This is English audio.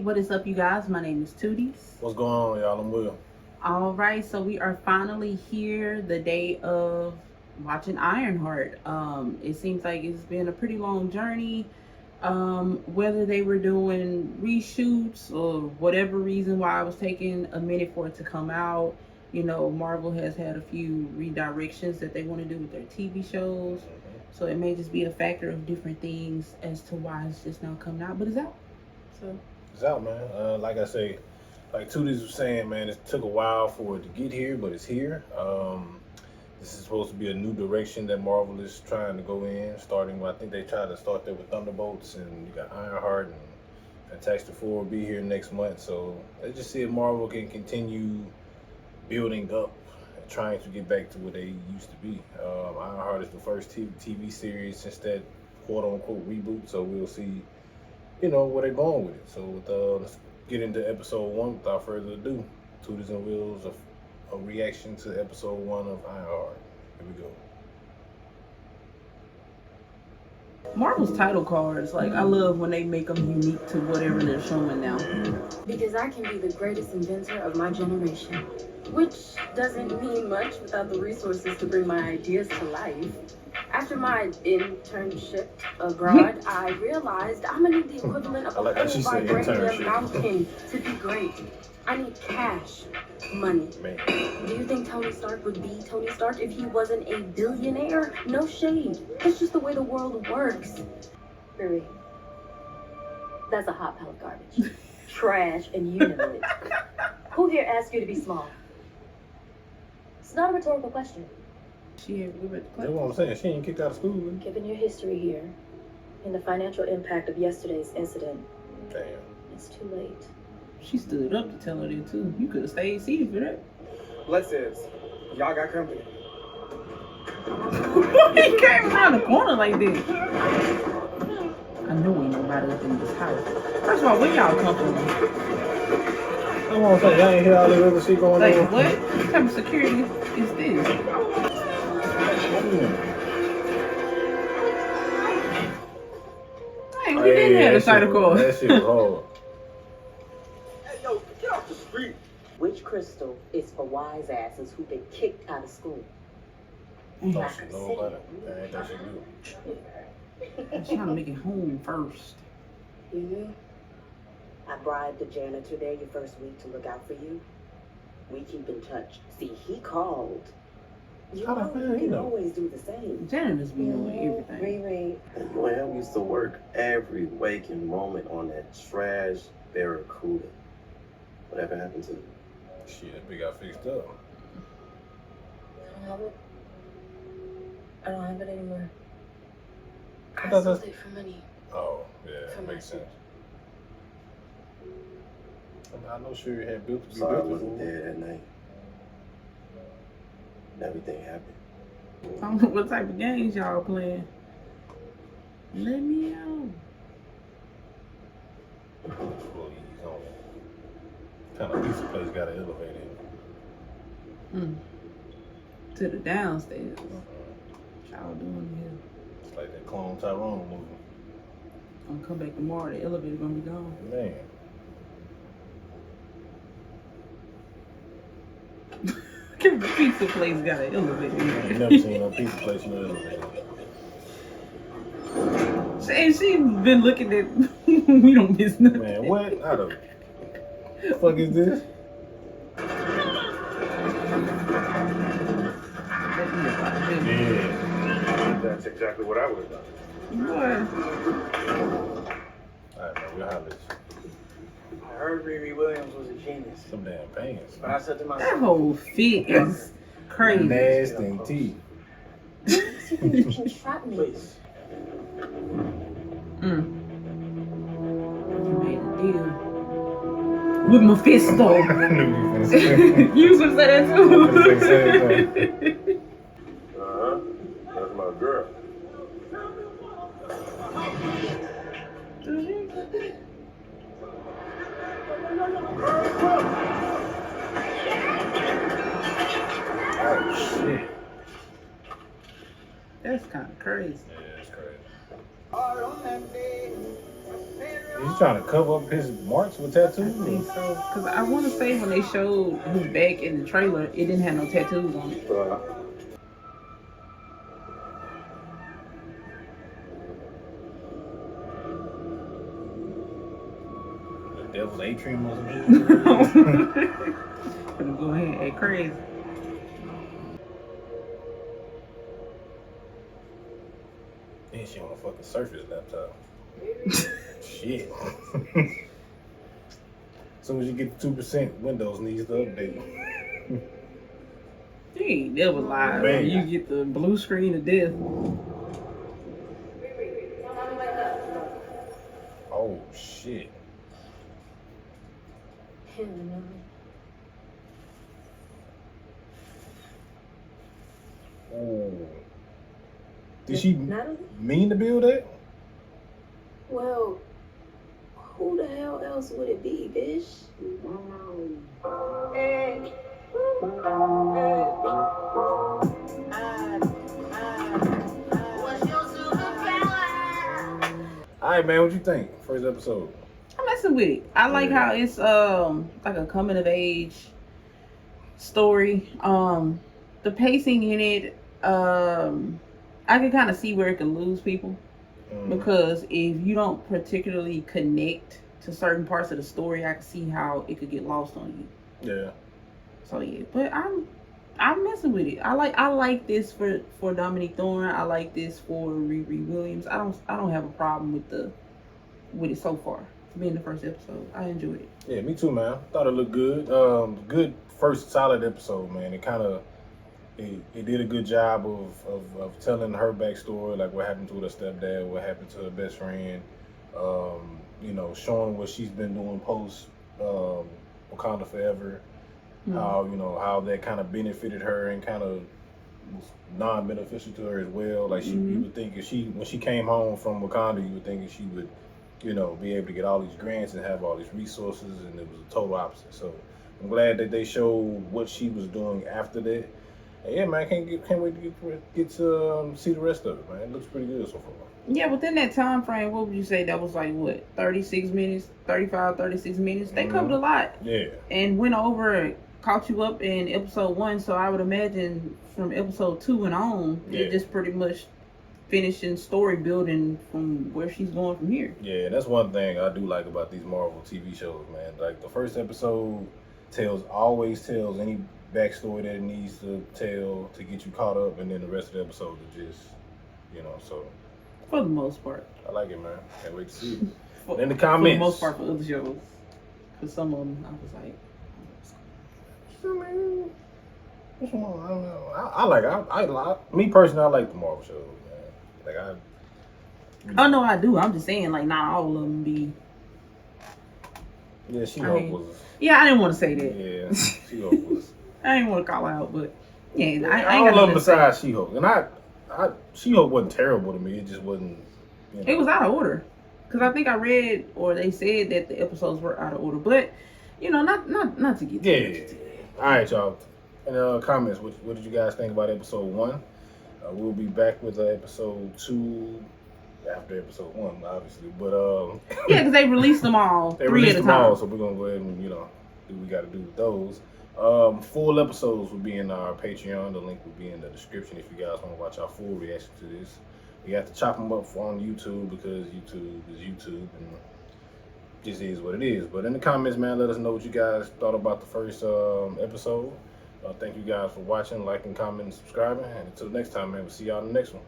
What is up, you guys? My name is Tooties. What's going on, y'all? I'm Will. All right, so we are finally here the day of watching Ironheart. It seems like it's been a pretty long journey. Whether they were doing reshoots or whatever reason why it was taking a minute for it to come out, you know, Marvel has had a few redirections that they want to do with their TV shows. So it may just be a factor of different things as to why it's just now coming out, but it's out. So it's out, man. Like I say, like Tooties was saying, man, it took a while for it to get here, but it's here. This is supposed to be a new direction that Marvel is trying to go in, starting with, I think they tried to start there with Thunderbolts, and you got Ironheart, and Fantastic Four will be here next month. So let's just see if Marvel can continue building up and trying to get back to what they used to be. Ironheart is the first TV series since that quote-unquote reboot, so we'll see, you know, where they're going with it. So let's get into episode 1 without further ado. Tooties and Wills, a reaction to episode 1 of Ironheart. Here we go. Marvel's title cards, like, I love when they make them unique to whatever they're showing now. Because I can be the greatest inventor of my generation, which doesn't mean much without the resources to bring my ideas to life. After my internship abroad, I realized I'm gonna need the equivalent of a whole vibranium mountain to be great. I need cash, money. Man. Do you think Tony Stark would be Tony Stark if he wasn't a billionaire? No shade. It's just the way the world works. Marie, that's a hot pile of garbage. Trash, and you know it. Who here asked you to be small? It's not a rhetorical question. She had to That's what I'm saying. She ain't kicked out of school. Man. Given your history here and the financial impact of yesterday's incident, Damn. it's too late. She stood up to tell her that too. You could have stayed seated for that. Blessings. Y'all got company. He came around the corner like this. I know ain't nobody up in this house. First of all, where y'all come from? That's what I'm saying. Y'all ain't hear all this other shit going Like, on. what type of security is this? Hey, we didn't have a title card. That shit was hard. Hey, yo, get off the street. Which crystal is for wise asses who've been kicked out of school? Oh, she know about it. That ain't that she knew. I'm trying to make it home first. Mm-hmm. I bribed the janitor there your first week to look out for you. We keep in touch. See, he called. You can always do the same. Janitors be knowing everything. Riri. You and him used to work every waking moment on that trash Barracuda. Whatever happened to it? Shit, that bitch got fixed up. I don't have it. I don't have it anymore. I thought sold that's- it for money. Oh, yeah, that makes sense. I know sure you had built to be Sorry I built wasn't before. there that night. Everything happened. I don't know what type of games y'all playing. Let me out. Employees only. Kind of pizza place got an elevator in it. To the downstairs. What y'all doing here? It's like that Clone Tyrone movie. I'm gonna come back tomorrow. The elevator gonna be gone. Man. The pizza place got an elevator. I ain't never seen no pizza place in the elevator. And she been looking at. We don't miss nothing. Man, what? How the fuck is this? Yeah. That's exactly what I would have done. Boy. Alright, man, we'll holler at you. I heard Riri Williams was a genius. Some damn pants. But I said to That myself, whole fit is crazy. Nasty and teeth. You think you can trap me? please. You made a deal. With Mephisto. I knew you were gonna say that. You was gonna say that I was gonna say too. Uh-huh. That's my girl. Oh, shit. That's kind of crazy. Yeah, it's crazy. On that day, He's trying to cover up his marks with I tattoos. think so. Because I want to say when they showed his back in the trailer, it didn't have no tattoos on it. The devil's atrium or some shit. Gonna go ahead and act crazy. Then she on a fucking Surface laptop. Shit. As soon as you get to 2%, Windows needs to update. You ain't never lied. Man. You get the blue screen of death. Oh shit. Oh. Did she Natalie? mean to build that? Well, who the hell else would it be, bitch? Alright, man, what you think? First episode. I'm messing with it. I like how it's like a coming of age story. The pacing in it, I can kind of see where it can lose people. Because if you don't particularly connect to certain parts of the story, I can see how it could get lost on you. Yeah. So yeah, but I'm messing with it. I like this for Dominique Thorne. I like this for Riri Williams. I don't have a problem with it so far. Being the first episode, I enjoyed it. Yeah, me too, man. Thought it looked good. Good first solid episode, man. It kind of it did a good job of telling her backstory, like what happened to her stepdad, what happened to her best friend. You know, showing what she's been doing post Wakanda Forever. How, you know, how that kind of benefited her and kind of was non-beneficial to her as well. Like you would think if when she came home from Wakanda, you would think that she would, you know, be able to get all these grants and have all these resources, and it was a total opposite. So I'm glad that they showed what she was doing after that. And yeah, man, can't wait to get to see the rest of it, man. It looks pretty good so far. Yeah, within that time frame, what would you say that was like, what, 36 minutes, 35, 36 minutes? They covered a lot. Yeah. And went over, caught you up in episode 1, so I would imagine from episode 2 and on, it just pretty much finishing story building from where she's going from here. Yeah, that's one thing I do like about these Marvel TV shows, man. Like the first episode always tells any backstory that it needs to tell to get you caught up, and then the rest of the episode is just, you know, so. For the most part. I like it, man. Can't wait to see it. In the comments. For the most part for other shows. For some of them, I was like, I don't know. I like me personally, I like the Marvel shows, man. Like oh no, I do. I'm just saying, like, not all of them be. Yeah, She-Hulk was. Yeah, I didn't want to say that. Yeah, She-Hulk was. I didn't want to call out, but yeah, I ain't love them besides She-Hulk, and She-Hulk wasn't terrible to me. It just wasn't. You know. It was out of order, because I think I read or they said that the episodes were out of order, but you know, not to get. Yeah. All right, y'all. In the comments, what did you guys think about episode 1? We'll be back with episode 2 after episode 1, obviously. But yeah, because they released them all. They 3 released at a them time. all, so we're gonna go ahead and do what we got to do with those. Full episodes will be in our Patreon. The link will be in the description if you guys want to watch our full reaction to this. We have to chop them up on YouTube because YouTube is YouTube, and this is what it is. But in the comments, man, let us know what you guys thought about the first episode. Thank you guys for watching, liking, commenting, subscribing. And until next time, man, we'll see y'all in the next one.